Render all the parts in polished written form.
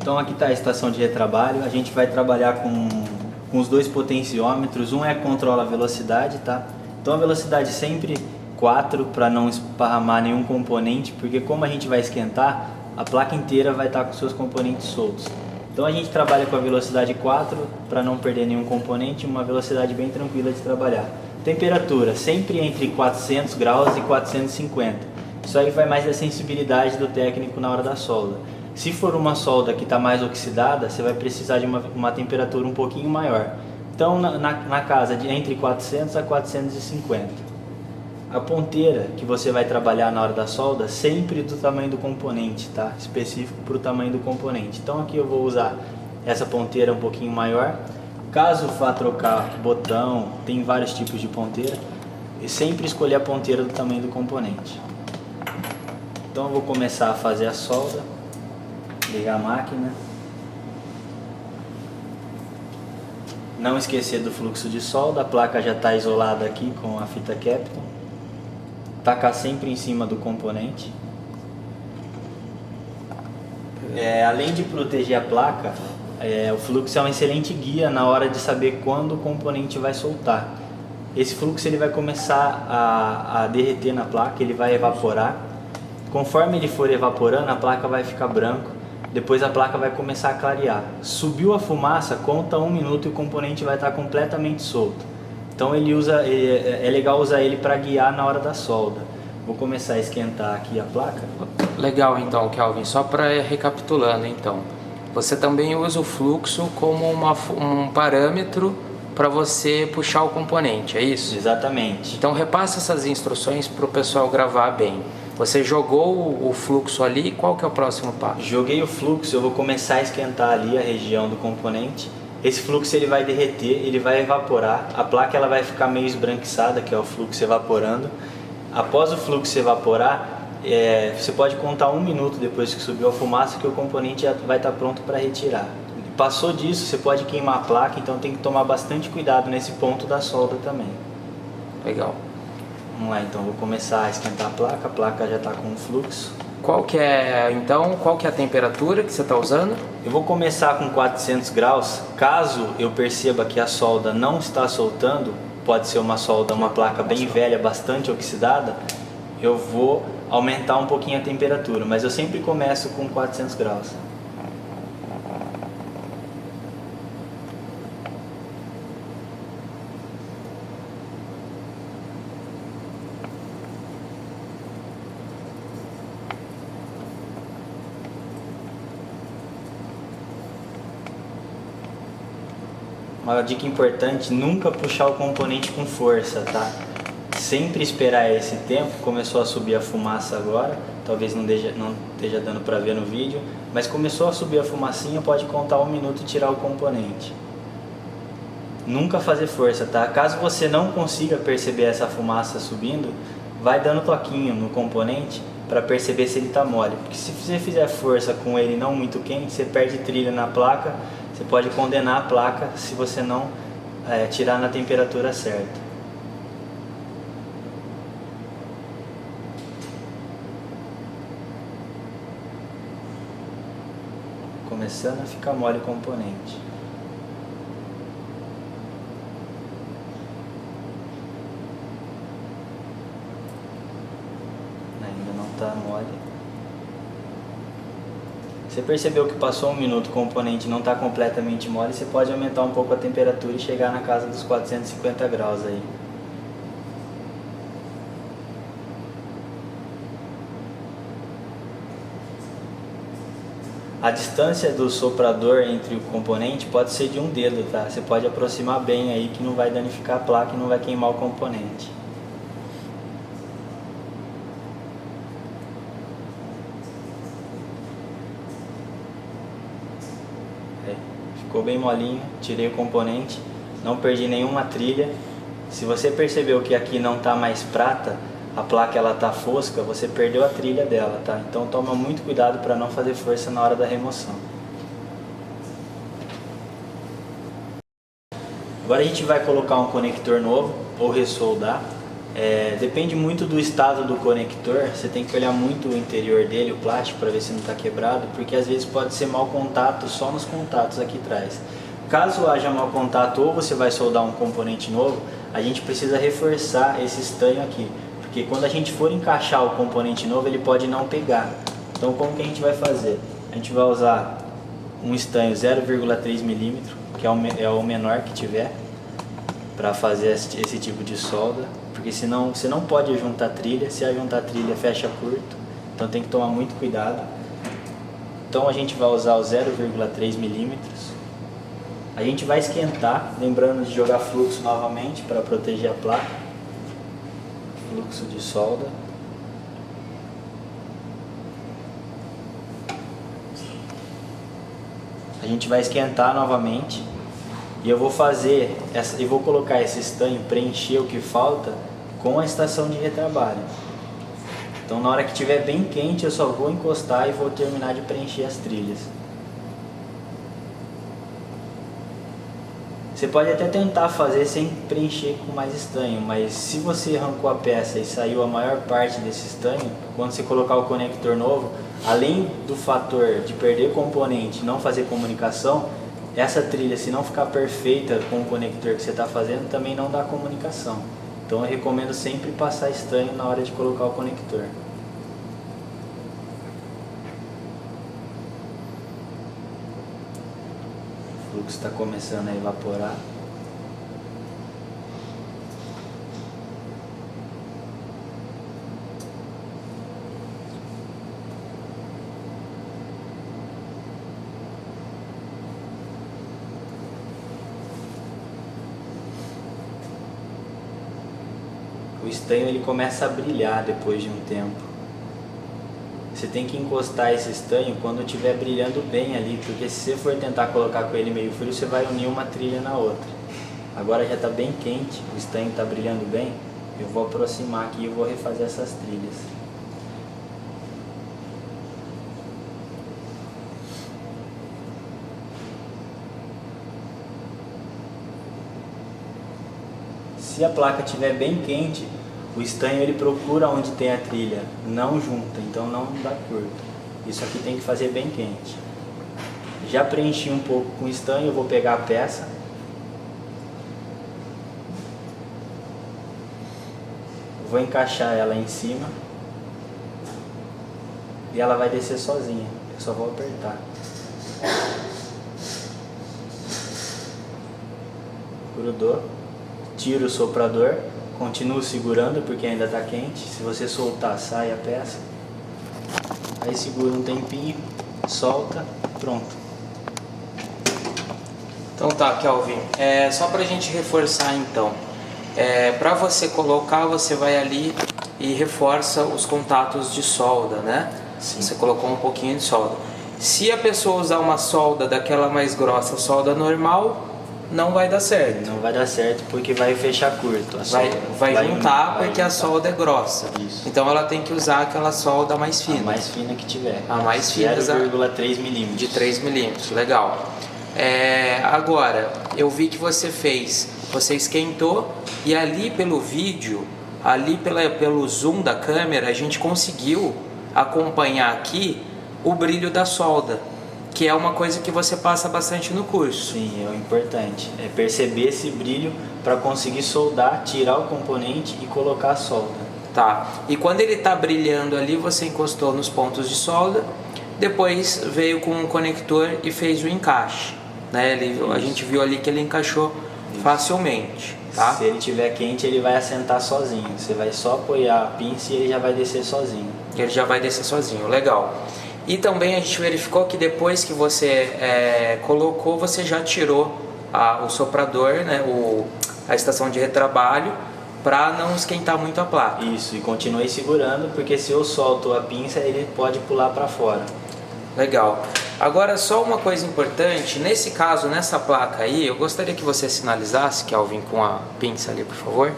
Então aqui está a estação de retrabalho. A gente vai trabalhar com os dois potenciômetros. Um controla a velocidade, tá? Então a velocidade sempre 4 para não esparramar nenhum componente, porque como a gente vai esquentar, a placa inteira vai estar com seus componentes soltos. Então a gente trabalha com a velocidade 4 para não perder nenhum componente, uma velocidade bem tranquila de trabalhar. Temperatura sempre entre 400 graus e 450. Isso aí vai mais da sensibilidade do técnico na hora da solda. Se for uma solda que está mais oxidada, você vai precisar de uma temperatura um pouquinho maior. Então na casa de entre 400 a 450. A ponteira que você vai trabalhar na hora da solda, sempre do tamanho do componente, tá? Específico para o tamanho do componente. Então aqui eu vou usar essa ponteira um pouquinho maior. Caso vá trocar botão, tem vários tipos de ponteira. E sempre escolher a ponteira do tamanho do componente. Então eu vou começar a fazer a solda. Ligar a máquina. Não esquecer do fluxo de solda, a placa já está isolada aqui com a fita Kapton. Tacar sempre em cima do componente. Além de proteger a placa, o fluxo é um excelente guia na hora de saber quando o componente vai soltar. Esse fluxo ele vai começar a derreter na placa, ele vai evaporar. Conforme ele for evaporando, a placa vai ficar branco. Depois a placa vai começar a clarear. Subiu a fumaça, conta 1 minuto e o componente vai estar completamente solto. Então é legal usar ele para guiar na hora da solda. Vou começar a esquentar aqui a placa. Legal então, Kelvin, só para recapitulando então. Você também usa o fluxo como um parâmetro para você puxar o componente, é isso? Exatamente. Então repassa essas instruções para o pessoal gravar bem. Você jogou o fluxo ali, qual que é o próximo passo? Joguei o fluxo, eu vou começar a esquentar ali a região do componente. Esse fluxo ele vai derreter, ele vai evaporar, a placa ela vai ficar meio esbranquiçada, que é o fluxo evaporando. Após o fluxo evaporar, você pode contar 1 minuto depois que subiu a fumaça que o componente já vai estar pronto para retirar. Passou disso, você pode queimar a placa, então tem que tomar bastante cuidado nesse ponto da solda também. Legal. Vamos lá, então vou começar a esquentar a placa já está com o fluxo. Qual que é a temperatura que você está usando? Eu vou começar com 400 graus, caso eu perceba que a solda não está soltando, pode ser uma placa bem velha, bastante oxidada, eu vou aumentar um pouquinho a temperatura, mas eu sempre começo com 400 graus. Uma dica importante, nunca puxar o componente com força, tá? Sempre esperar esse tempo. Começou a subir a fumaça agora, talvez não esteja dando para ver no vídeo, mas começou a subir a fumacinha, pode contar 1 minuto e tirar o componente. Nunca fazer força, tá? Caso você não consiga perceber essa fumaça subindo, vai dando toquinho no componente para perceber se ele está mole, porque se você fizer força com ele não muito quente, você perde trilha na placa. Você pode condenar a placa se você não tirar na temperatura certa. Começando a ficar mole o componente. Ainda não está mole. Você percebeu que passou 1 minuto, o componente não está completamente mole, você pode aumentar um pouco a temperatura e chegar na casa dos 450 graus aí. A distância do soprador entre o componente pode ser de 1 dedo, tá? Você pode aproximar bem aí que não vai danificar a placa e não vai queimar o componente. Ficou bem molinho, tirei o componente, não perdi nenhuma trilha. Se você percebeu que aqui não está mais prata, a placa ela está fosca, você perdeu a trilha dela, tá? Então toma muito cuidado para não fazer força na hora da remoção. Agora a gente vai colocar um conector novo ou ressoldar. Depende muito do estado do conector, você tem que olhar muito o interior dele, o plástico, para ver se não está quebrado, porque às vezes pode ser mau contato só nos contatos aqui atrás. Caso haja mau contato ou você vai soldar um componente novo, a gente precisa reforçar esse estanho aqui, porque quando a gente for encaixar o componente novo ele pode não pegar. Então como que a gente vai fazer? A gente vai usar um estanho 0,3 mm, que é o menor que tiver, para fazer esse tipo de solda, porque senão você não pode juntar trilha, se juntar trilha fecha curto, então tem que tomar muito cuidado. Então a gente vai usar o 0,3 mm. A gente vai esquentar, lembrando de jogar fluxo novamente para proteger a placa, fluxo de solda. A gente vai esquentar novamente e eu vou colocar esse estanho, preencher o que falta com a estação de retrabalho. Então na hora que estiver bem quente eu só vou encostar e vou terminar de preencher as trilhas. Você pode até tentar fazer sem preencher com mais estanho, mas se você arrancou a peça e saiu a maior parte desse estanho, quando você colocar o conector novo, além do fator de perder componente e não fazer comunicação, essa trilha, se não ficar perfeita com o conector que você está fazendo, também não dá comunicação. Então eu recomendo sempre passar estanho na hora de colocar o conector. O fluxo está começando a evaporar. O estanho ele começa a brilhar depois de um tempo. Você tem que encostar esse estanho quando estiver brilhando bem ali, porque se você for tentar colocar com ele meio frio, você vai unir uma trilha na outra. Agora já está bem quente, o estanho está brilhando bem, eu vou aproximar aqui e vou refazer essas trilhas. Se a placa estiver bem quente, o estanho ele procura onde tem a trilha, não junta, então não dá curto. Isso aqui tem que fazer bem quente. Já preenchi um pouco com estanho, eu vou pegar a peça. Vou encaixar ela em cima. E ela vai descer sozinha, eu só vou apertar. Grudou. Tiro o soprador, continuo segurando porque ainda está quente. Se você soltar, sai a peça. Aí segura um tempinho, solta, pronto. Então tá, Kelvin, só pra gente reforçar então. Para você colocar, você vai ali e reforça os contatos de solda, né? Sim. Você colocou um pouquinho de solda. Se a pessoa usar uma solda daquela mais grossa, solda normal, não vai dar certo. Não vai dar certo porque vai fechar curto. Vai juntar porque a solda é grossa. Isso. Então ela tem que usar aquela solda mais fina. A mais fina que tiver. A mais fina. 0,3 mm. De 3 milímetros, legal. Agora, eu vi que você esquentou e ali pelo vídeo, pelo zoom da câmera, a gente conseguiu acompanhar aqui o brilho da solda, que é uma coisa que você passa bastante no curso. Sim, é o importante. É perceber esse brilho para conseguir soldar, tirar o componente e colocar a solda. Tá. E quando ele está brilhando ali, você encostou nos pontos de solda, depois veio com um conector e fez o encaixe. Né? A gente viu ali que ele encaixou facilmente. Tá? Se ele estiver quente, ele vai assentar sozinho. Você vai só apoiar a pinça e ele já vai descer sozinho. Ele já vai descer sozinho, legal. E também a gente verificou que depois que você colocou, você já tirou o soprador, né, a estação de retrabalho, para não esquentar muito a placa. Isso, e continuei segurando, porque se eu solto a pinça, ele pode pular para fora. Legal. Agora, só uma coisa importante, nesse caso, nessa placa aí, eu gostaria que você sinalizasse, Kelvin, com a pinça ali, por favor.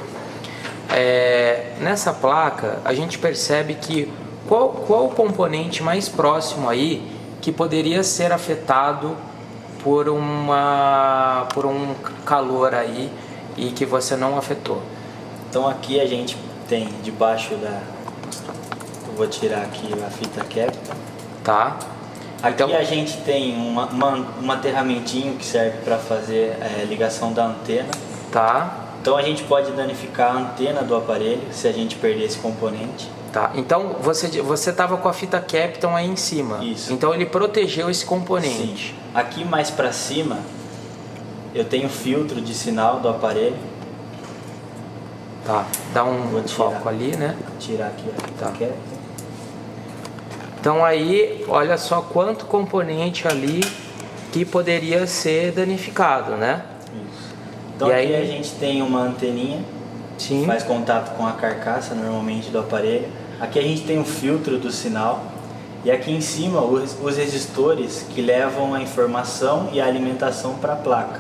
Nessa placa, a gente percebe que qual o componente mais próximo aí que poderia ser afetado por um calor aí e que você não afetou? Então aqui a gente tem debaixo da... Eu vou tirar aqui a fita Capton. Tá. Aqui Então, a gente tem um aterramentinho que serve para fazer ligação da antena. tá. Então a gente pode danificar a antena do aparelho se a gente perder esse componente. Tá. Então você tava com a fita Capton aí em cima. Isso. Então ele protegeu esse componente. Sim. Aqui mais para cima eu tenho filtro de sinal do aparelho. Tá. Dá Vou um tirar. foco ali, né? Vou tirar aqui a fita Tá. Capton. Então aí, olha só quanto componente ali que poderia ser danificado, né? Isso. Então E aqui aí- a gente tem uma anteninha Sim. que faz contato com a carcaça normalmente do aparelho. Aqui a gente tem um filtro do sinal. E aqui em cima os resistores que levam a informação e a alimentação para a placa.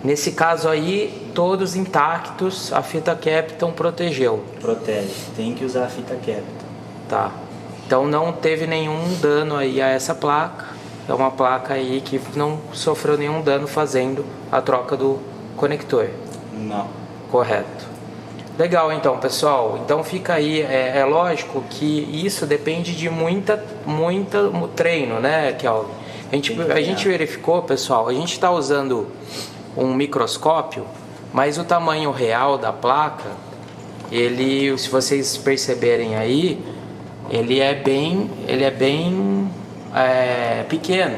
Nesse caso aí, todos intactos, a fita Capton protegeu. Protege. Tem que usar a fita Capton. Tá. Então não teve nenhum dano aí a essa placa. É uma placa aí que não sofreu nenhum dano fazendo a troca do conector. Não. Correto. Legal, então, pessoal. Então fica aí. É lógico que isso depende de muita treino, né, Kelvin? A gente verificou, pessoal, a gente está usando um microscópio, mas o tamanho real da placa, ele, se vocês perceberem aí, ele é bem pequeno,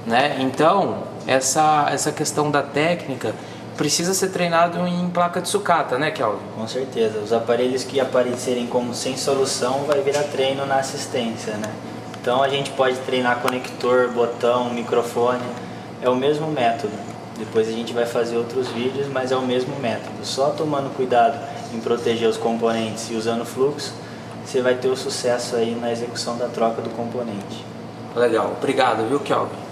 né? Então essa questão da técnica precisa ser treinado em placa de sucata, né, Kelvin? Com certeza. Os aparelhos que aparecerem como sem solução vai virar treino na assistência, né? Então a gente pode treinar conector, botão, microfone. É o mesmo método. Depois a gente vai fazer outros vídeos, mas é o mesmo método. Só tomando cuidado em proteger os componentes e usando fluxo, você vai ter o sucesso aí na execução da troca do componente. Legal. Obrigado, viu, Kelvin?